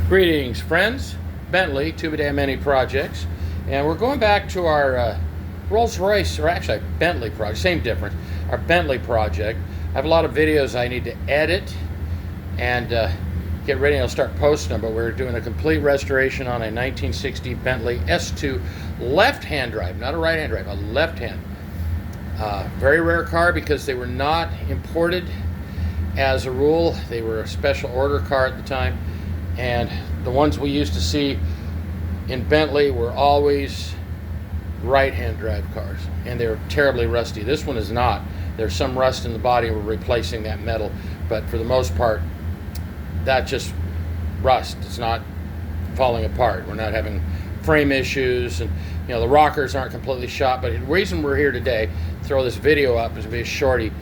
Greetings, friends. Bentley, two-day projects. And we're going back to our Rolls-Royce, or actually Bentley project, same difference, our Bentley project. I have a lot of videos I need to edit and get ready, and I'll start posting them, but we're doing a complete restoration on a 1960 Bentley S2 left-hand drive, not a right-hand drive, a left-hand. Very rare car because they were not imported as a rule. They were a special order car at the time. And the ones we used to see in Bentley were always right-hand drive cars, and they were terribly rusty. This one is not. There's some rust in the body, and we're replacing that metal, but for the most part, that just rust. It's not falling apart. We're not having frame issues, and the rockers aren't completely shot. But the reason we're here today, throw this video up, is to be a shorty.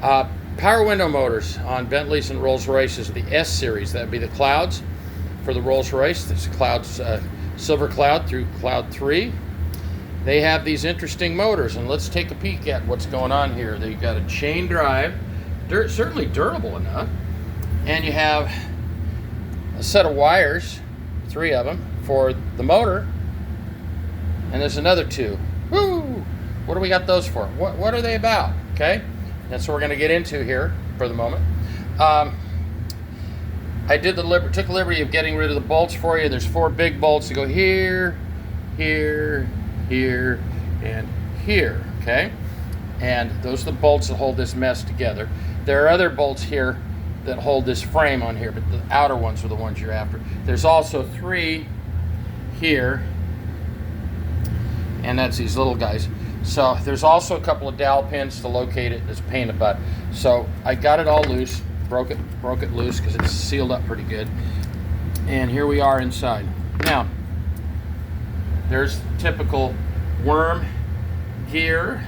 Power window motors on Bentleys and Rolls-Royces, the S series. That would be the Clouds. For the Rolls-Royce, there's Clouds, Silver Cloud through Cloud 3. They have these interesting motors, and let's take a peek at what's going on here. They've got a chain drive, certainly durable enough, and you have a set of wires, 3 of them, for the motor, and there's another 2. Woo! What do we got those for? What are they about? Okay, that's what we're going to get into here for the moment. I took the liberty of getting rid of the bolts for you. There's 4 big bolts that go here, here, here, and here, okay? And those are the bolts that hold this mess together. There are other bolts here that hold this frame on here, but the outer ones are the ones you're after. There's also 3 here, and that's these little guys. So there's also a couple of dowel pins to locate it. It's a pain in the butt. So I got it all loose. Broke it loose because it's sealed up pretty good. And here we are inside. Now, there's typical worm gear,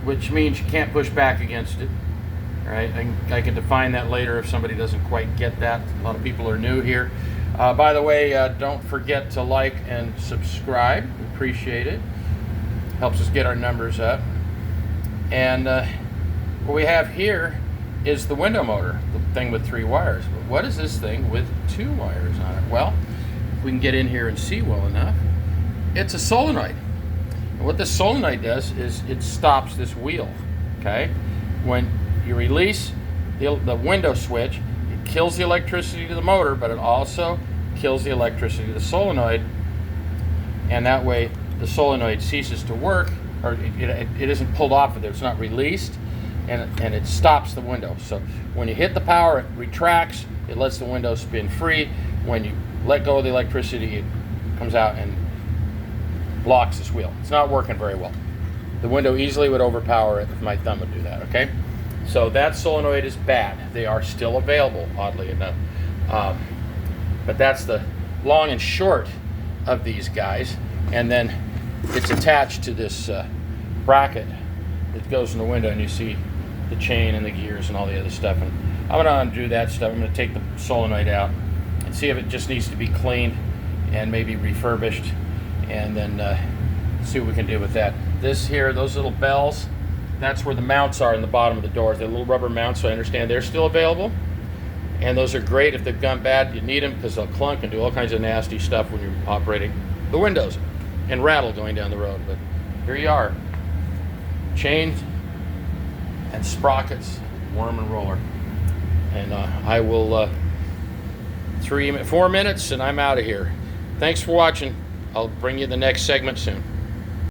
which means you can't push back against it. All right, I can define that later if somebody doesn't quite get that. A lot of people are new here. By the way, don't forget to like and subscribe. We appreciate it. Helps us get our numbers up. And what we have here is the window motor, the thing with 3 wires. But what is this thing with 2 wires on it? Well, if we can get in here and see well enough, it's a solenoid. And what this solenoid does is it stops this wheel, okay? When you release the window switch, it kills the electricity to the motor, but it also kills the electricity to the solenoid, and that way the solenoid ceases to work, or it isn't pulled off of there, it's not released, and it stops the window. So when you hit the power, it retracts, it lets the window spin free. When you let go of the electricity, it comes out and blocks this wheel. It's not working very well. The window easily would overpower it if my thumb would do that, okay? So that solenoid is bad. They are still available, oddly enough. But that's the long and short of these guys. And then it's attached to this bracket that goes in the window, and you see the chain and the gears and all the other stuff. And I'm going to undo that stuff. I'm going to take the solenoid out and see if it just needs to be cleaned and maybe refurbished, and then see what we can do with that. This here, those little bells, that's where the mounts are in the bottom of the doors. They're little rubber mounts, so I understand they're still available. And those are great if they've gone bad. You need them because they'll clunk and do all kinds of nasty stuff when you're operating the windows and rattle going down the road. But here you are. Chains and sprockets, worm and roller. And I will 4 minutes and I'm out of here. Thanks for watching. I'll bring you the next segment soon.